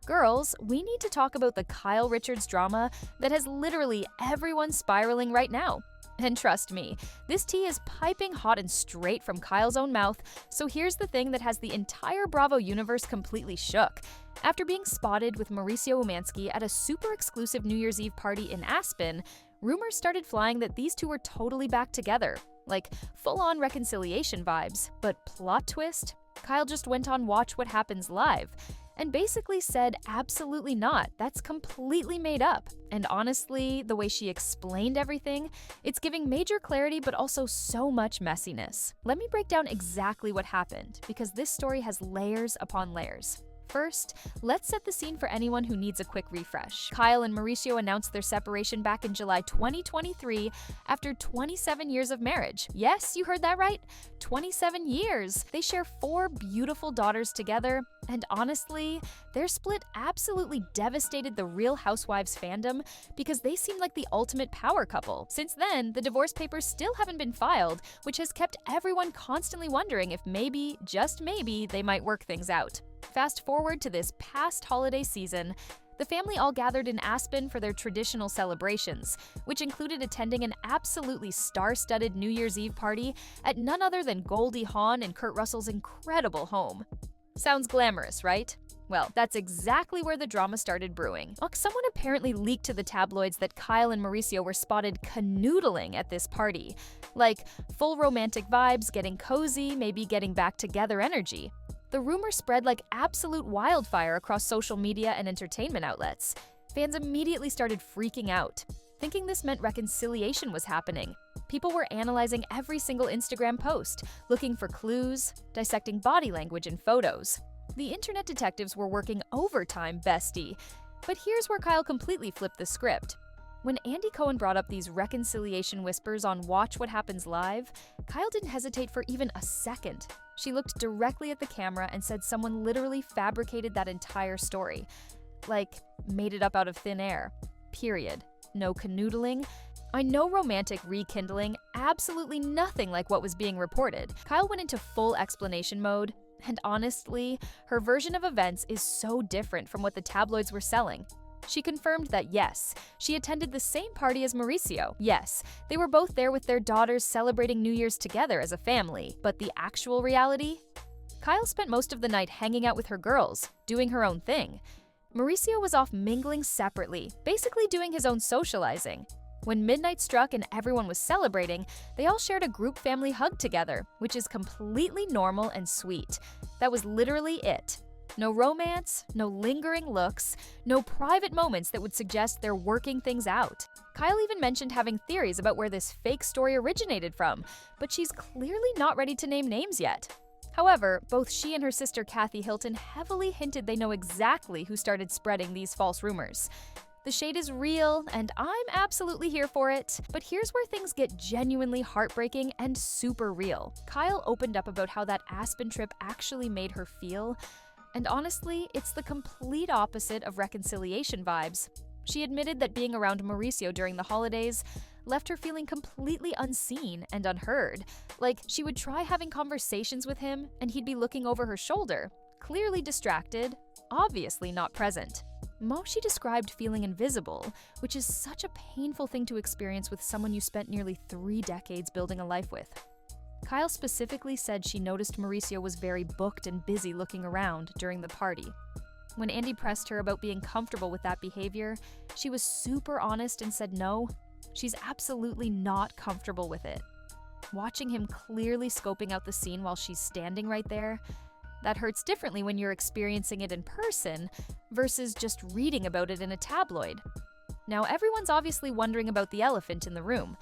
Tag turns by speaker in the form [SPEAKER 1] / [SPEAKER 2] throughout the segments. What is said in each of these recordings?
[SPEAKER 1] Girls, we need to talk about the Kyle Richards drama that has literally everyone spiraling right now. And trust me, this tea is piping hot and straight from Kyle's own mouth, so here's the thing that has the entire Bravo universe completely shook. After being spotted with Mauricio Umansky at a super exclusive New Year's Eve party in Aspen, rumors started flying that these two were totally back together. Like, full-on reconciliation vibes. But plot twist? Kyle just went on Watch What Happens Live and basically said absolutely not, that's completely made up. And honestly, the way she explained everything, it's giving major clarity but also so much messiness. Let me break down exactly what happened, because this story has layers upon layers. First, let's set the scene for anyone who needs a quick refresh. Kyle and Mauricio announced their separation back in July 2023 after 27 years of marriage. Yes, you heard that right, 27 years! They share 4 beautiful daughters together, and honestly, their split absolutely devastated the Real Housewives fandom because they seemed like the ultimate power couple. Since then, the divorce papers still haven't been filed, which has kept everyone constantly wondering if maybe, just maybe, they might work things out. Fast forward to this past holiday season, the family all gathered in Aspen for their traditional celebrations, which included attending an absolutely star-studded New Year's Eve party at none other than Goldie Hawn and Kurt Russell's incredible home. Sounds glamorous, right? Well, that's exactly where the drama started brewing. Someone apparently leaked to the tabloids that Kyle and Mauricio were spotted canoodling at this party. Like, full romantic vibes, getting cozy, maybe getting back together energy. The rumor spread like absolute wildfire across social media and entertainment outlets. Fans immediately started freaking out, thinking this meant reconciliation was happening. People were analyzing every single Instagram post, looking for clues, dissecting body language and photos. The internet detectives were working overtime, bestie. But here's where Kyle completely flipped the script. When Andy Cohen brought up these reconciliation whispers on Watch What Happens Live, Kyle didn't hesitate for even a second. She looked directly at the camera and said someone literally fabricated that entire story. Like, made it up out of thin air. Period. No canoodling. I know romantic rekindling, absolutely nothing like what was being reported. Kyle went into full explanation mode, and honestly, her version of events is so different from what the tabloids were selling. She confirmed that yes, she attended the same party as Mauricio. Yes, they were both there with their daughters celebrating New Year's together as a family. But the actual reality? Kyle spent most of the night hanging out with her girls, doing her own thing. Mauricio was off mingling separately, basically doing his own socializing. When midnight struck and everyone was celebrating, they all shared a group family hug together, which is completely normal and sweet. That was literally it. No romance, no lingering looks, no private moments that would suggest they're working things out. Kyle even mentioned having theories about where this fake story originated from, but she's clearly not ready to name names yet. However, both she and her sister Kathy Hilton heavily hinted they know exactly who started spreading these false rumors. The shade is real, and I'm absolutely here for it. But here's where things get genuinely heartbreaking and super real. Kyle opened up about how that Aspen trip actually made her feel. And honestly, it's the complete opposite of reconciliation vibes. She admitted that being around Mauricio during the holidays left her feeling completely unseen and unheard. Like, she would try having conversations with him, and he'd be looking over her shoulder, clearly distracted, obviously not present. She described feeling invisible, which is such a painful thing to experience with someone you spent nearly 3 decades building a life with. Kyle specifically said she noticed Mauricio was very booked and busy looking around during the party. When Andy pressed her about being comfortable with that behavior, she was super honest and said no, she's absolutely not comfortable with it. Watching him clearly scoping out the scene while she's standing right there, that hurts differently when you're experiencing it in person versus just reading about it in a tabloid. Now, everyone's obviously wondering about the elephant in the room.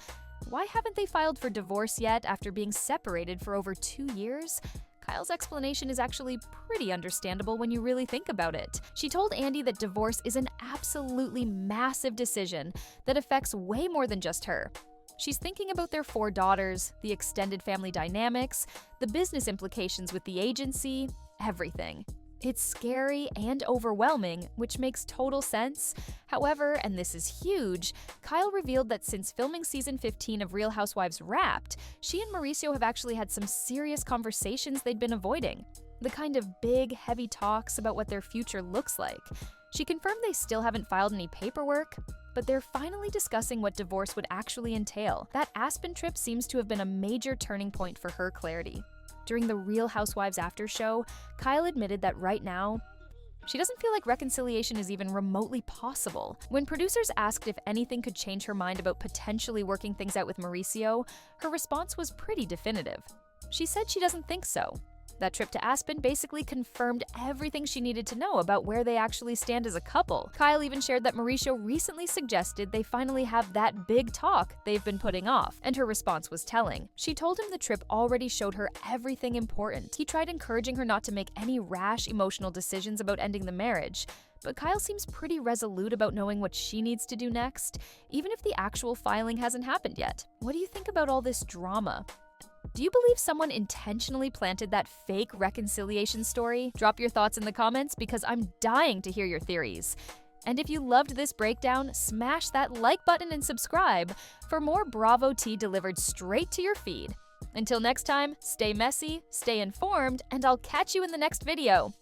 [SPEAKER 1] Why haven't they filed for divorce yet after being separated for over 2 years? Kyle's explanation is actually pretty understandable when you really think about it. She told Andy that divorce is an absolutely massive decision that affects way more than just her. She's thinking about their 4 daughters, the extended family dynamics, the business implications with the agency, everything. It's scary and overwhelming, which makes total sense. However, and this is huge, Kyle revealed that since filming season 15 of Real Housewives wrapped, she and Mauricio have actually had some serious conversations they'd been avoiding. The kind of big, heavy talks about what their future looks like. She confirmed they still haven't filed any paperwork, but they're finally discussing what divorce would actually entail. That Aspen trip seems to have been a major turning point for her clarity. During the Real Housewives after show, Kyle admitted that right now, she doesn't feel like reconciliation is even remotely possible. When producers asked if anything could change her mind about potentially working things out with Mauricio, her response was pretty definitive. She said she doesn't think so. That trip to Aspen basically confirmed everything she needed to know about where they actually stand as a couple. Kyle even shared that Mauricio recently suggested they finally have that big talk they've been putting off, and her response was telling. She told him the trip already showed her everything important. He tried encouraging her not to make any rash, emotional decisions about ending the marriage, but Kyle seems pretty resolute about knowing what she needs to do next, even if the actual filing hasn't happened yet. What do you think about all this drama? Do you believe someone intentionally planted that fake reconciliation story? Drop your thoughts in the comments because I'm dying to hear your theories. And if you loved this breakdown, smash that like button and subscribe for more Bravo tea delivered straight to your feed. Until next time, stay messy, stay informed, and I'll catch you in the next video.